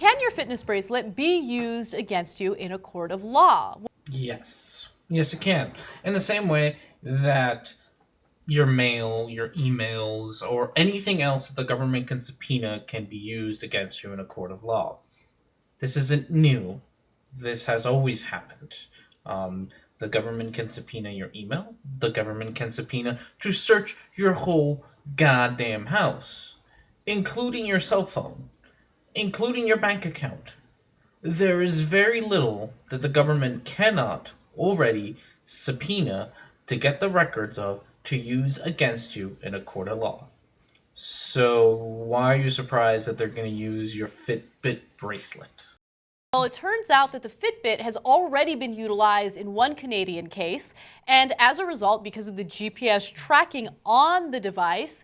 Can your fitness bracelet be used against you in a court of law? Yes. Yes, it can. In the same way that your mail, your emails, or anything else that the government can subpoena can be used against you in a court of law. This isn't new. This has always happened. The government can subpoena your email. The government can subpoena to search your whole goddamn house, including your cell phone, including your bank account. There is very little that the government cannot already subpoena to get the records of to use against you in a court of law. So why are you surprised that they're going to use your Fitbit bracelet? Well, it turns out that the Fitbit has already been utilized in one Canadian case, and as a result, because of the GPS tracking on the device,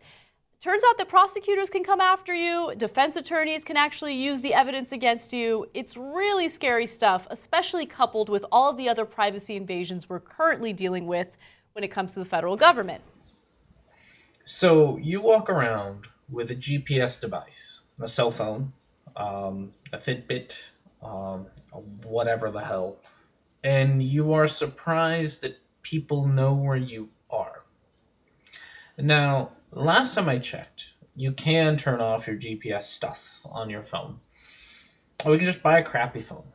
turns out that prosecutors can come after you, defense attorneys can actually use the evidence against you. It's really scary stuff, especially coupled with all of the other privacy invasions we're currently dealing with when it comes to the federal government. So you walk around with a GPS device, a cell phone, a Fitbit, whatever the hell, and you are surprised that people know where you are. Now, last time I checked, you can turn off your GPS stuff on your phone. Or you can just buy a crappy phone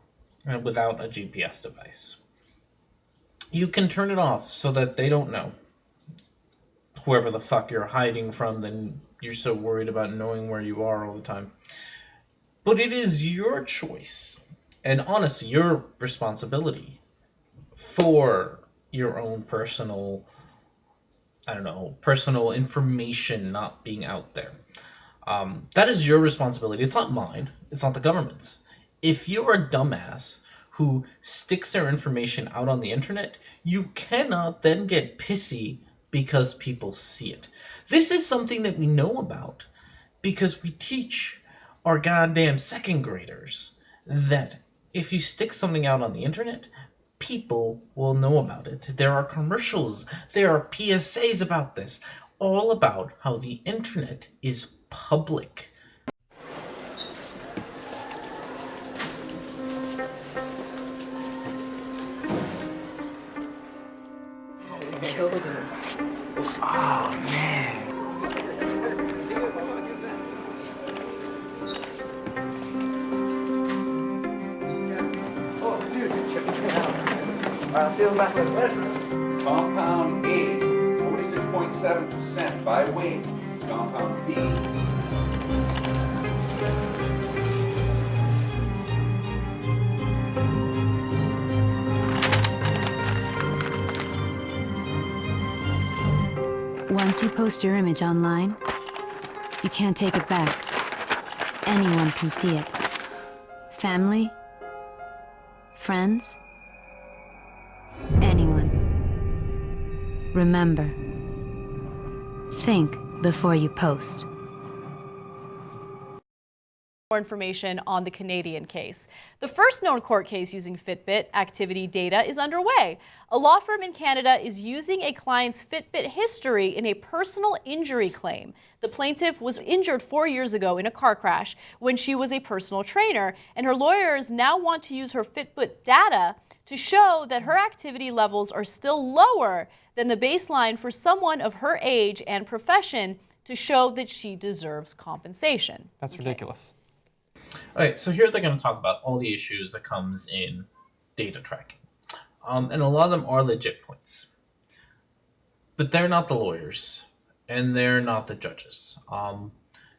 without a GPS device. You can turn it off so that they don't know. Whoever the fuck you're hiding from, then you're so worried about knowing where you are all the time. But it is your choice, and honestly, your responsibility for your own personal, personal information not being out there. That is your responsibility. It's not mine. It's not the government's. If you're a dumbass who sticks their information out on the internet, you cannot then get pissy because people see it. This is something that we know about because we teach our goddamn second graders that if you stick something out on the internet, people will know about it. There are commercials, there are PSAs about this, all about how the internet is public. Killed her. Oh, man. Oh, dude, check it out. See you back with pleasure. Compound A, 46.7% by weight. Compound B, Once you post your image online, you can't take it back. Anyone can see it. Family, friends, anyone. Remember, think before you post. More information on the Canadian case. The first known court case using Fitbit activity data is underway. A law firm in Canada is using a client's Fitbit history in a personal injury claim. The plaintiff was injured 4 years ago in a car crash when she was a personal trainer, and her lawyers now want to use her Fitbit data to show that her activity levels are still lower than the baseline for someone of her age and profession to show that she deserves compensation. That's ridiculous. Okay, so here they're going to talk about all the issues that comes in data tracking. And a lot of them are legit points. But they're not the lawyers, and they're not the judges.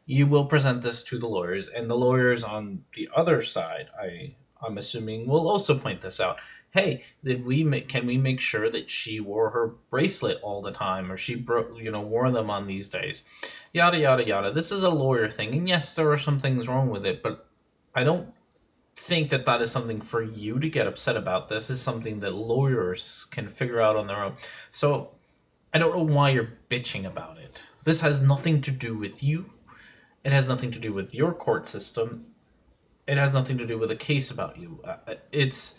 You will present this to the lawyers, and the lawyers on the other side, I'm assuming, will also point this out. Hey, can we make sure that she wore her bracelet all the time, or she wore them on these days? Yada, yada, yada. This is a lawyer thing, and yes, there are some things wrong with it, but I don't think that that is something for you to get upset about. This is something that lawyers can figure out on their own. So I don't know why you're bitching about it. This has nothing to do with you. It has nothing to do with your court system. It has nothing to do with a case about you. It's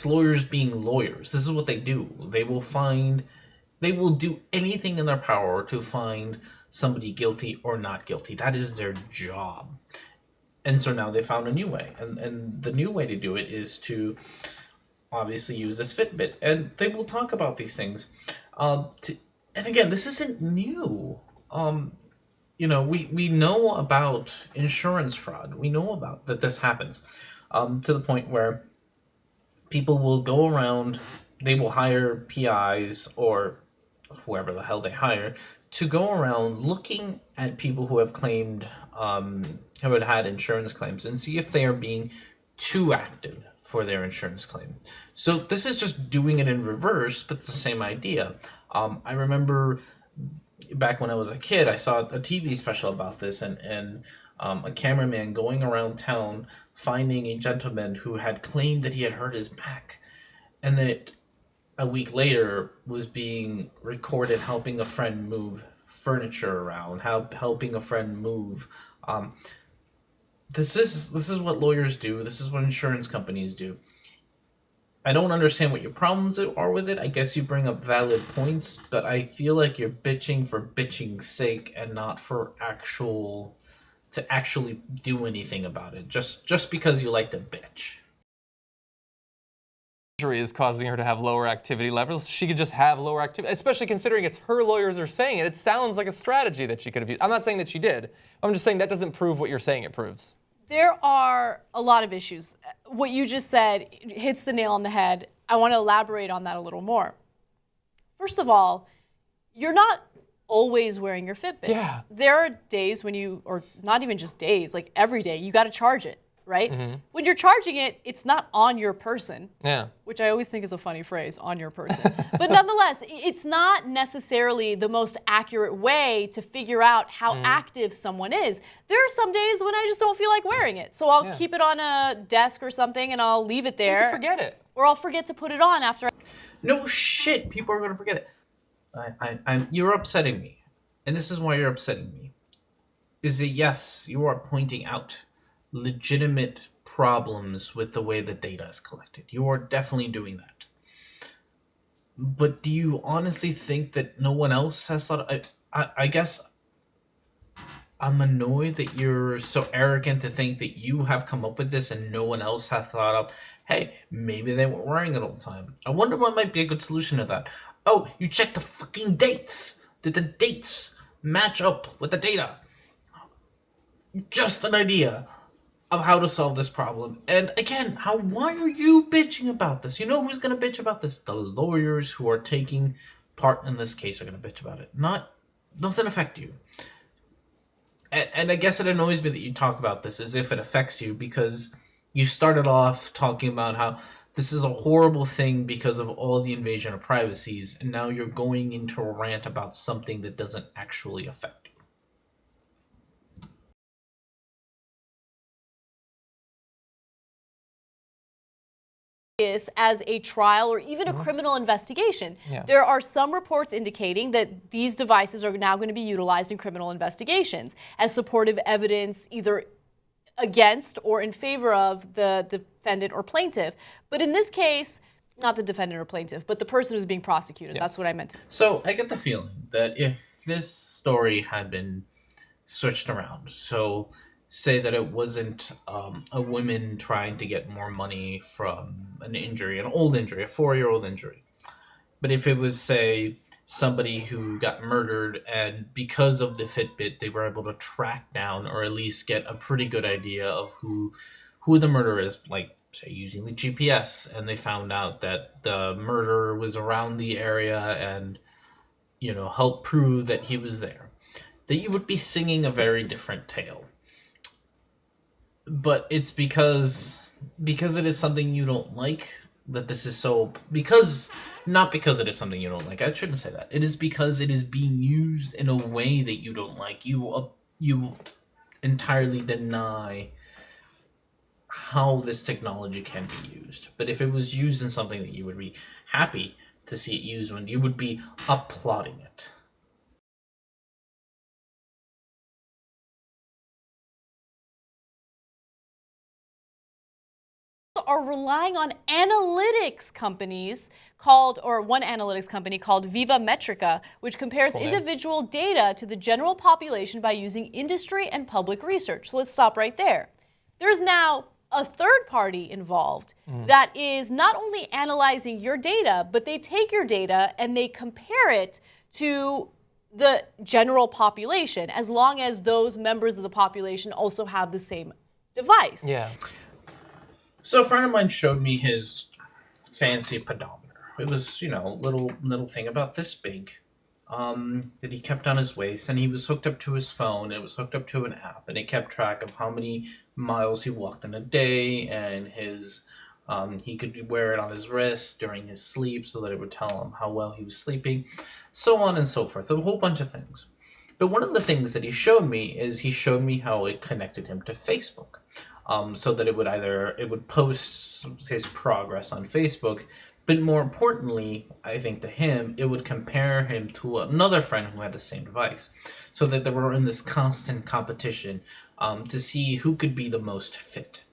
lawyers being lawyers. This is what they do. They will do anything in their power to find somebody guilty or not guilty. That is their job. And so now they found a new way. And the new way to do it is to obviously use this Fitbit. And they will talk about these things. And again, this isn't new. We know about insurance fraud. We know about that this happens to the point where people will go around, they will hire PIs or whoever the hell they hire to go around looking at people who have claimed, who had insurance claims and see if they are being too active for their insurance claim. So this is just doing it in reverse, but it's the same idea. I remember back when I was a kid, I saw a TV special about this, and a cameraman going around town finding a gentleman who had claimed that he had hurt his back, and that a week later was being recorded helping a friend move furniture around, helping a friend move. This is what lawyers do. This is what insurance companies do. I don't understand what your problems are with it. I guess you bring up valid points, but I feel like you're bitching for bitching's sake and not for actually do anything about it. Just because you like to bitch. Injury is causing her to have lower activity levels. She could just have lower activity, especially considering it's her lawyers are saying it. It sounds like a strategy that she could have used. I'm not saying that she did. I'm just saying that doesn't prove what you're saying it proves. There are a lot of issues. What you just said hits the nail on the head. I want to elaborate on that a little more. First of all, you're not always wearing your Fitbit. Yeah. There are days when or not even just days, like every day, you got to charge it, right? Mm-hmm. When you're charging it, it's not on your person. Yeah. Which I always think is a funny phrase, on your person. But nonetheless, it's not necessarily the most accurate way to figure out how active someone is. There are some days when I just don't feel like wearing it. So I'll keep it on a desk or something and I'll leave it there. You can forget it. Or I'll forget to put it on after. No shit, people are going to forget it. You're upsetting me. And this is why you're upsetting me. Is that yes, you are pointing out legitimate problems with the way the data is collected. You are definitely doing that. But do you honestly think that no one else has thought? I guess I'm annoyed that you're so arrogant to think that you have come up with this and no one else has thought of, hey, maybe they weren't wearing it all the time. I wonder what might be a good solution to that. Oh, you check the fucking dates. Did the dates match up with the data? Just an idea of how to solve this problem. And again, why are you bitching about this? You know who's going to bitch about this? The lawyers who are taking part in this case are going to bitch about it. Doesn't affect you. And I guess it annoys me that you talk about this as if it affects you, because you started off talking about how this is a horrible thing because of all the invasion of privacies, and now you're going into a rant about something that doesn't actually affect you. As a trial or even a criminal investigation. Yeah. There are some reports indicating that these devices are now going to be utilized in criminal investigations as supportive evidence either against or in favor of the defendant or plaintiff. But in this case, not the defendant or plaintiff, but the person who's being prosecuted. Yes. That's what I meant. So I get the feeling that if this story had been switched around, so say that it wasn't a woman trying to get more money from an injury, an old injury, a 4-year-old injury. But if it was, say, somebody who got murdered and because of the Fitbit, they were able to track down or at least get a pretty good idea of who the murderer is, like, say, using the GPS, and they found out that the murderer was around the area and, help prove that he was there, that you would be singing a very different tale. But it's because it is something you don't like that this is so, not because it is something you don't like. I shouldn't say that. It is because it is being used in a way that you don't like. You entirely deny how this technology can be used. But if it was used in something that you would be happy to see it used when, you would be applauding it. Are relying on analytics companies one analytics company called Viva Metrica, which compares individual data to the general population by using industry and public research. So let's stop right there. there's now a third party involved that is not only analyzing your data, but they take your data and they compare it to the general population, as long as those members of the population also have the same device. Yeah. So a friend of mine showed me his fancy pedometer. It was, little thing about this big, that he kept on his waist, and he was hooked up to his phone. It was hooked up to an app, and it kept track of how many miles he walked in a day, and his he could wear it on his wrist during his sleep so that it would tell him how well he was sleeping, so on and so forth. A whole bunch of things. But one of the things that he showed me how it connected him to Facebook. So that it would post his progress on Facebook, but more importantly, I think to him, it would compare him to another friend who had the same device, so that they were in this constant competition to see who could be the most fit.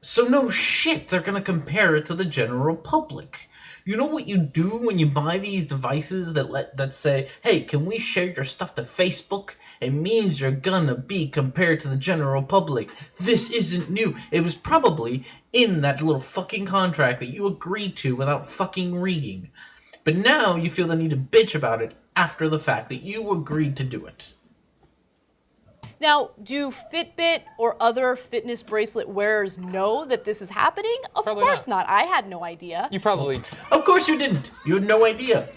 So no shit, they're gonna compare it to the general public. You know what you do when you buy these devices that say, hey, can we share your stuff to Facebook? It means you're gonna be compared to the general public. This isn't new. It was probably in that little fucking contract that you agreed to without fucking reading. But now you feel the need to bitch about it after the fact that you agreed to do it. Now, do Fitbit or other fitness bracelet wearers know that this is happening? Of Probably course not. I had no idea. You probably. Of course you didn't. You had no idea.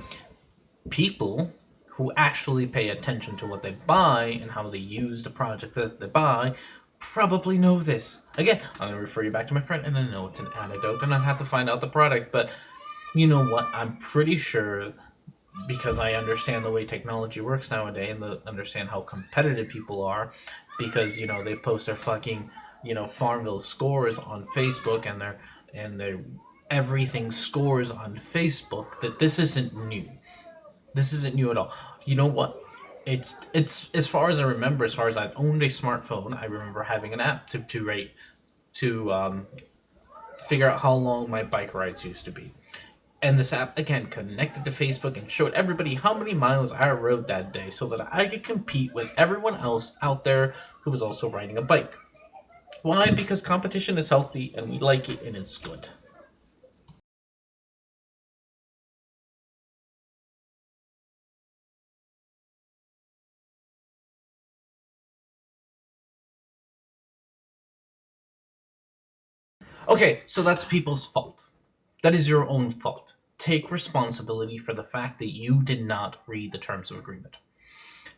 People who actually pay attention to what they buy and how they use the product that they buy probably know this. Again, I'm going to refer you back to my friend, and I know it's an anecdote, and I'd have to find out the product, but you know what? I'm pretty sure, because I understand the way technology works nowadays and understand how competitive people are, because, they post their fucking, Farmville scores on Facebook, and their everything scores on Facebook, that this isn't new. This isn't new at all. You know what? It's as far as I remember, as far as I've owned a smartphone, I remember having an app to figure out how long my bike rides used to be. And this app, again, connected to Facebook and showed everybody how many miles I rode that day so that I could compete with everyone else out there who was also riding a bike. Why? Because competition is healthy and we like it and it's good. Okay, so that's people's fault. That is your own fault. Take responsibility for the fact that you did not read the terms of agreement.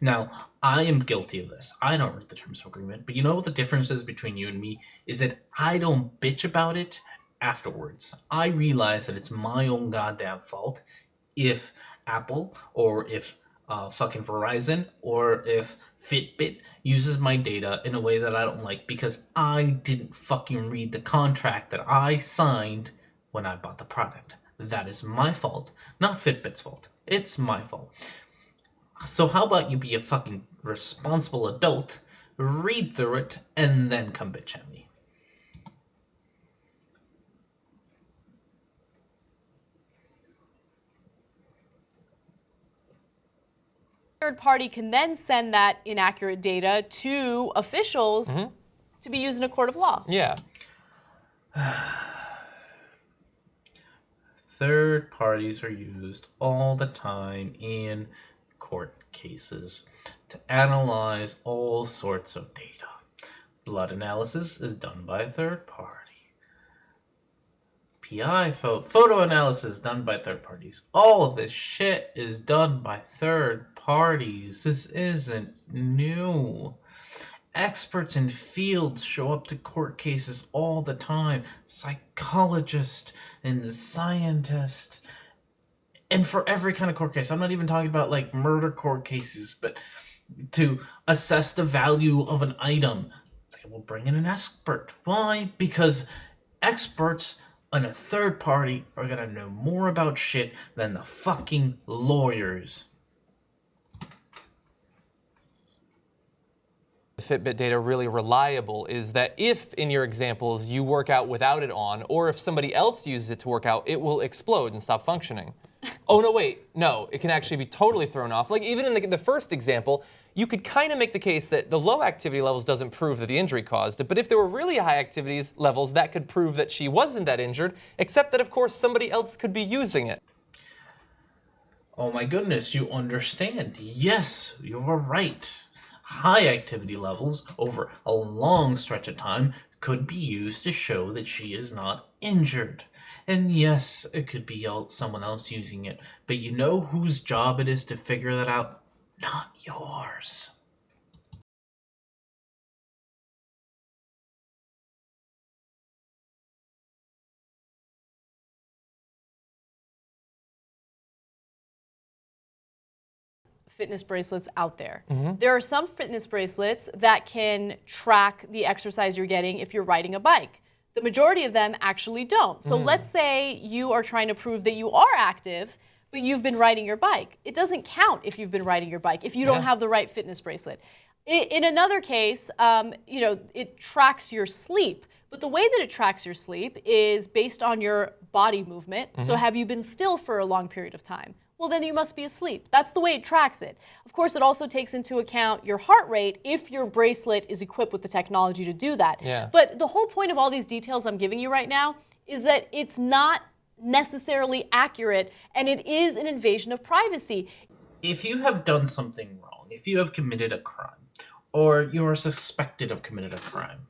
Now, I am guilty of this. I don't read the terms of agreement, but you know what the difference is between you and me? Is that I don't bitch about it afterwards. I realize that it's my own goddamn fault if Apple or if fucking Verizon or if Fitbit uses my data in a way that I don't like because I didn't fucking read the contract that I signed when I bought the product. That is my fault, not Fitbit's fault. It's my fault. So how about you be a fucking responsible adult, read through it, and then come bitch at me. Third party can then send that inaccurate data to officials to be used in a court of law. Yeah. Third parties are used all the time in court cases to analyze all sorts of data. Blood analysis is done by a third party. PI photo analysis done by third parties. All of this shit is done by third parties. This isn't new. Experts in fields show up to court cases all the time. Psychologists and scientists. And for every kind of court case, I'm not even talking about like murder court cases, but to assess the value of an item, they will bring in an expert. Why? Because experts on a third party are gonna know more about shit than the fucking lawyers. The Fitbit data really reliable is that if, in your examples, you work out without it on, or if somebody else uses it to work out, it will explode and stop functioning. Oh, no, wait, no, it can actually be totally thrown off. Like, even in the first example, you could kind of make the case that the low activity levels doesn't prove that the injury caused it, but if there were really high activities levels, that could prove that she wasn't that injured, except that, of course, somebody else could be using it. Oh my goodness, you understand. Yes, you're right. High activity levels over a long stretch of time could be used to show that she is not injured. And yes, it could be someone else using it, but you know whose job it is to figure that out? Not yours. Fitness bracelets out there. There are some fitness bracelets that can track the exercise you're getting if you're riding a bike. The majority of them actually don't. So let's say you are trying to prove that you are active, but you've been riding your bike. It doesn't count if you've been riding your bike if you don't have the right fitness bracelet. In another case, it tracks your sleep. But the way that it tracks your sleep is based on your body movement. So have you been still for a long period of time? Well, then you must be asleep. That's the way it tracks it. Of course, it also takes into account your heart rate if your bracelet is equipped with the technology to do that. Yeah. But the whole point of all these details I'm giving you right now is that it's not necessarily accurate, and it is an invasion of privacy. If you have done something wrong, if you have committed a crime, or you are suspected of committed a crime,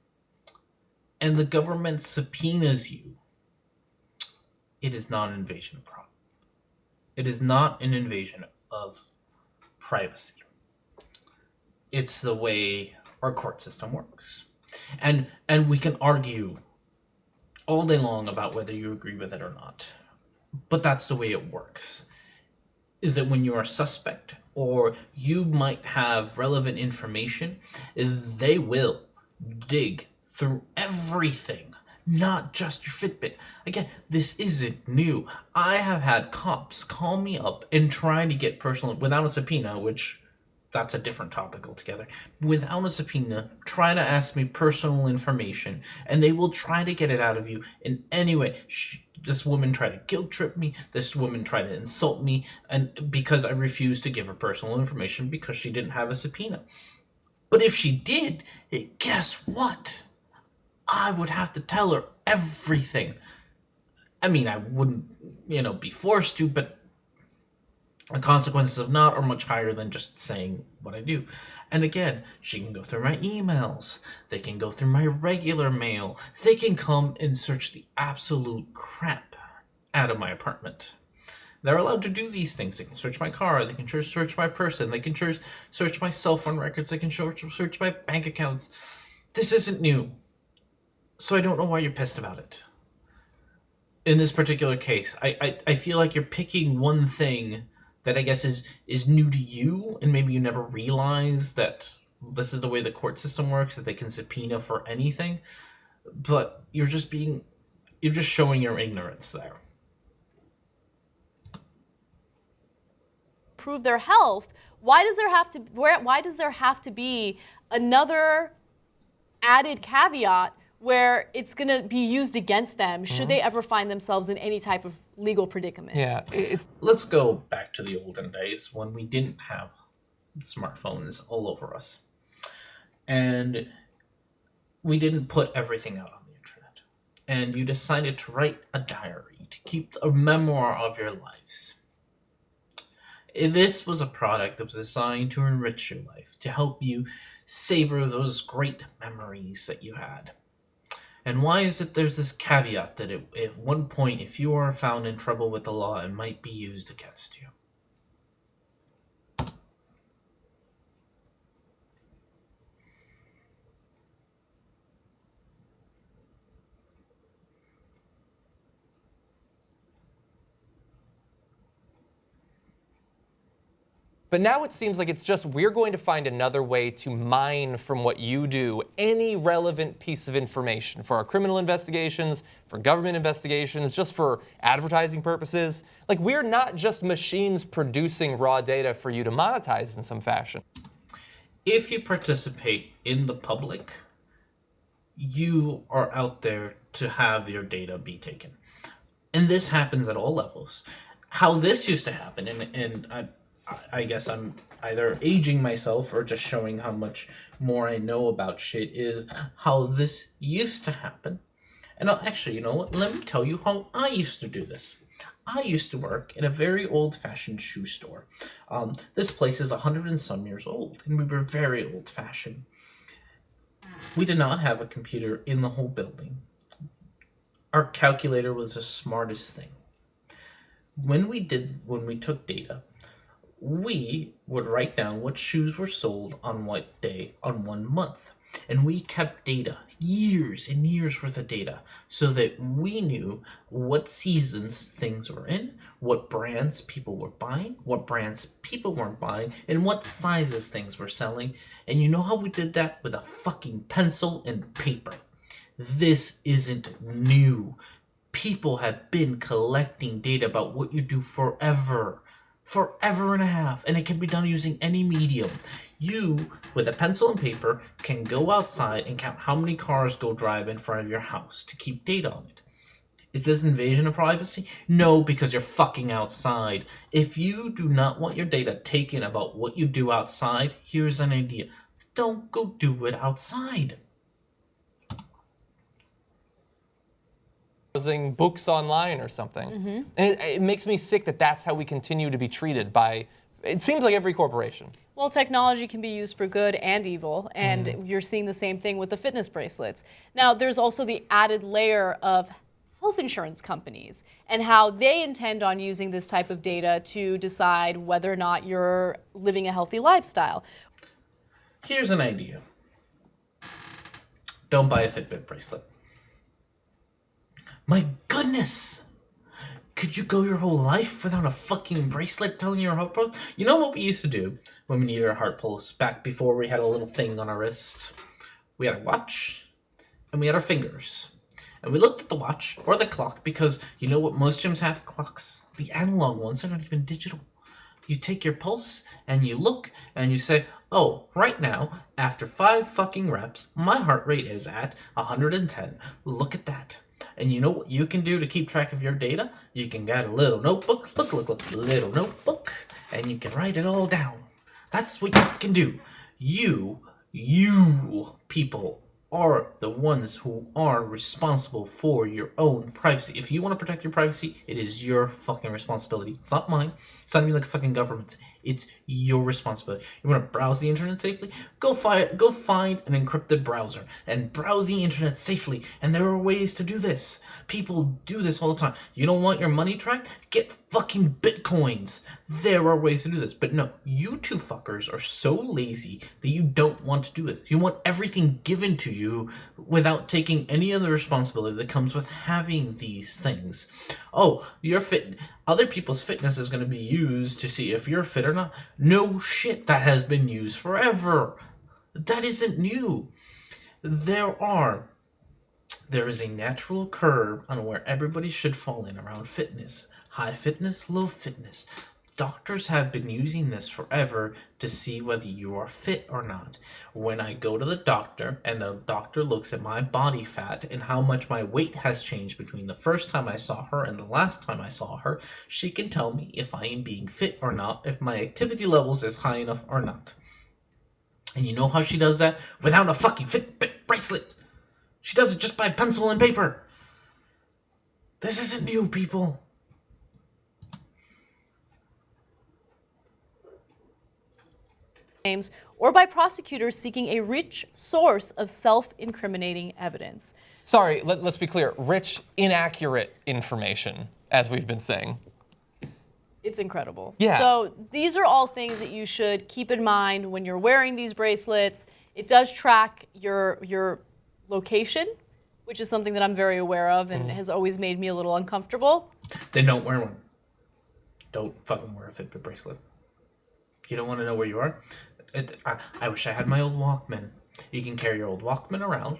and the government subpoenas you, it is not an invasion of privacy. It is not an invasion of privacy. It's the way our court system works. And we can argue all day long about whether you agree with it or not. But that's the way it works. Is that when you are a suspect or you might have relevant information, they will dig through everything, not just your Fitbit. Again, this isn't new. I have had cops call me up and try to get personal, without a subpoena, which that's a different topic altogether. Without a subpoena, try to ask me personal information, and they will try to get it out of you in any way. This woman tried to guilt trip me. This woman tried to insult me, and because I refused to give her personal information because she didn't have a subpoena. But if she did, guess what? I would have to tell her everything. I mean, I wouldn't, be forced to, but the consequences of not are much higher than just saying what I do. And again, she can go through my emails. They can go through my regular mail. They can come and search the absolute crap out of my apartment. They're allowed to do these things. They can search my car. They can search my person. They can search my cell phone records. They can search my bank accounts. This isn't new. So I don't know why you're pissed about it. In this particular case, I feel like you're picking one thing that I guess is new to you, and maybe you never realized that this is the way the court system works, that they can subpoena for anything. But you're just showing your ignorance there. Prove their health. Why does there have to be another added caveat where it's going to be used against them should they ever find themselves in any type of legal predicament? Yeah. Let's go back to the olden days when we didn't have smartphones all over us. And we didn't put everything out on the internet. And you decided to write a diary, to keep a memoir of your lives. This was a product that was designed to enrich your life, to help you savor those great memories that you had. And why is it there's this caveat that at one point, if you are found in trouble with the law, it might be used against you? But now it seems like it's just we're going to find another way to mine from what you do any relevant piece of information for our criminal investigations, for government investigations, just for advertising purposes. Like, we're not just machines producing raw data for you to monetize in some fashion. If you participate in the public, you are out there to have your data be taken. And this happens at all levels. How this used to happen, and I guess I'm either aging myself or just showing how much more I know about shit, is how this used to happen. And actually, you know what? Let me tell you how I used to do this. I used to work in a very old-fashioned shoe store. This place is 100 and some years old, and we were very old-fashioned. We did not have a computer in the whole building. Our calculator was the smartest thing. When we took data, we would write down what shoes were sold on what day on 1 month. And we kept data, years and years worth of data, so that we knew what seasons things were in, what brands people were buying, what brands people weren't buying, and what sizes things were selling. And you know how we did that? With a fucking pencil and paper. This isn't new. People have been collecting data about what you do forever and a half, and it can be done using any medium. You, with a pencil and paper, can go outside and count how many cars go drive in front of your house to keep data on it. Is this invasion of privacy? No, because you're fucking outside. If you do not want your data taken about what you do outside, here's an idea. Don't go do it outside. Browsing books online or something. And it makes me sick that that's how we continue to be treated by, it seems like, every corporation. Well, technology can be used for good and evil, and you're seeing the same thing with the fitness bracelets. Now, there's also the added layer of health insurance companies and how they intend on using this type of data to decide whether or not you're living a healthy lifestyle. Here's an idea. Don't buy a Fitbit bracelet. My goodness! Could you go your whole life without a fucking bracelet telling your heart pulse? You know what we used to do when we needed our heart pulse back before we had a little thing on our wrist? We had a watch, and we had our fingers. And we looked at the watch or the clock because you know what most gyms have? Clocks. The analog ones are not even digital. You take your pulse and you look and you say, oh, right now, after 5 fucking reps, my heart rate is at 110. Look at that. And you know what you can do to keep track of your data? You can get a little notebook, look, little notebook, and you can write it all down. That's what you can do. You people are the ones who are responsible for your own privacy. If you want to protect your privacy, it is your fucking responsibility. It's not mine. It's not even like a fucking government. It's your responsibility. You want to browse the internet safely? Go find an encrypted browser and browse the internet safely. And there are ways to do this. People do this all the time. You don't want your money tracked? Get fucking bitcoins. There are ways to do this. But no, you two fuckers are so lazy that you don't want to do this. You want everything given to you without taking any of the responsibility that comes with having these things. Oh, you're fit. Other people's fitness is going to be used to see if you're fit or not. No shit, that has been used forever. That isn't new. There is a natural curve on where everybody should fall in around fitness. High fitness, low fitness. Doctors have been using this forever to see whether you are fit or not. When I go to the doctor and the doctor looks at my body fat and how much my weight has changed between the first time I saw her and the last time I saw her, she can tell me if I am being fit or not, if my activity levels is high enough or not. And you know how she does that? Without a fucking Fitbit bracelet. She does it just by pencil and paper. This isn't new, people. Or by prosecutors seeking a rich source of self-incriminating evidence. Sorry, let's be clear. Rich, inaccurate information, as we've been saying. It's incredible. Yeah. So these are all things that you should keep in mind when you're wearing these bracelets. It does track your location, which is something that I'm very aware of and has always made me a little uncomfortable. Then don't wear one. Don't fucking wear a Fitbit bracelet. You don't want to know where you are? I wish I had my old Walkman. You can carry your old Walkman around.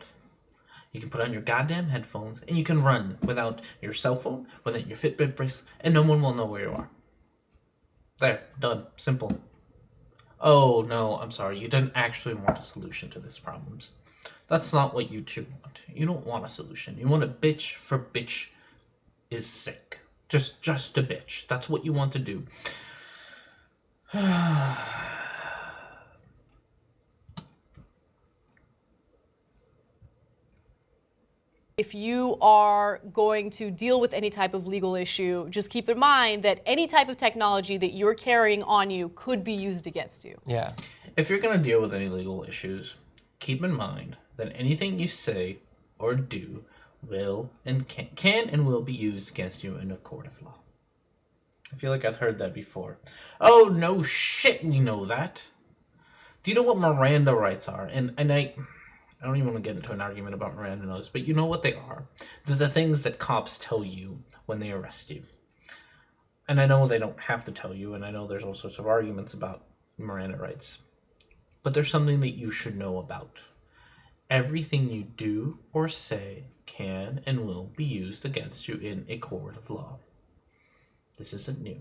You can put on your goddamn headphones, and you can run without your cell phone, without your Fitbit bracelet, and no one will know where you are. There, done. Simple. Oh, no, I'm sorry. You didn't actually want a solution to this problem. That's not what you two want. You don't want a solution. You want a bitch for bitch is sick. Just a bitch. That's what you want to do. If you are going to deal with any type of legal issue, just keep in mind that any type of technology that you're carrying on you could be used against you. Yeah. If you're going to deal with any legal issues, keep in mind that anything you say or do will and can and will be used against you in a court of law. I feel like I've heard that before. Oh, no shit, we know that. Do you know what Miranda rights are? And I don't even want to get into an argument about Miranda notes, but you know what they are. They're the things that cops tell you when they arrest you. And I know they don't have to tell you, and I know there's all sorts of arguments about Miranda rights. But there's something that you should know about. Everything you do or say can and will be used against you in a court of law. This isn't new.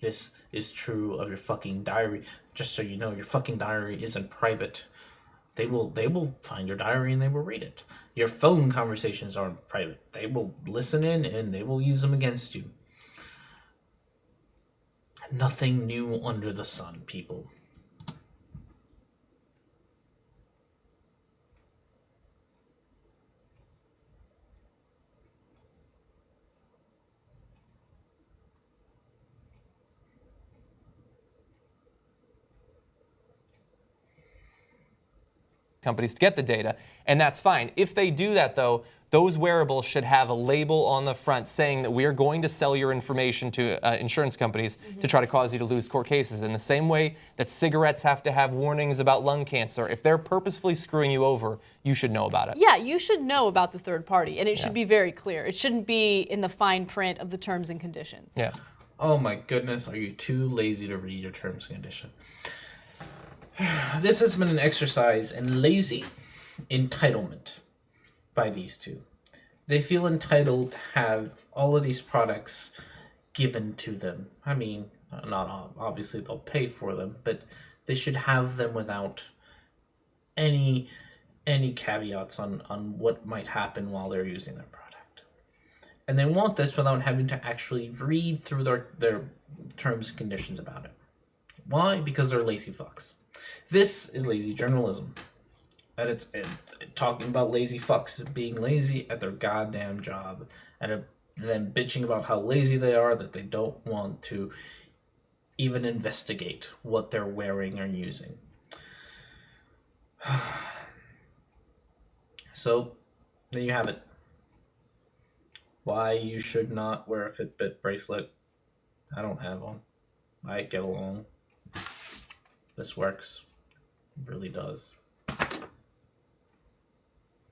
This is true of your fucking diary. Just so you know, your fucking diary isn't private. They will find your diary and they will read it. Your phone conversations aren't private. They will listen in and they will use them against you. Nothing new under the sun, people. Companies to get the data, and that's fine. If they do that, though, those wearables should have a label on the front saying that we are going to sell your information to insurance companies to try to cause you to lose court cases. In the same way that cigarettes have to have warnings about lung cancer, if they're purposefully screwing you over, you should know about it. Yeah, you should know about the third party, and it should be very clear. It shouldn't be in the fine print of the terms and conditions. Yeah. Oh my goodness, are you too lazy to read your terms and conditions? This has been an exercise in lazy entitlement by these two. They feel entitled to have all of these products given to them. I mean, not obviously they'll pay for them, but they should have them without any caveats on what might happen while they're using their product. And they want this without having to actually read through their terms and conditions about it. Why? Because they're lazy fucks. This is lazy journalism. And it's talking about lazy fucks being lazy at their goddamn job and then bitching about how lazy they are, that they don't want to even investigate what they're wearing or using. So, there you have it. Why you should not wear a Fitbit bracelet. I don't have one. I get along. This works. It really does.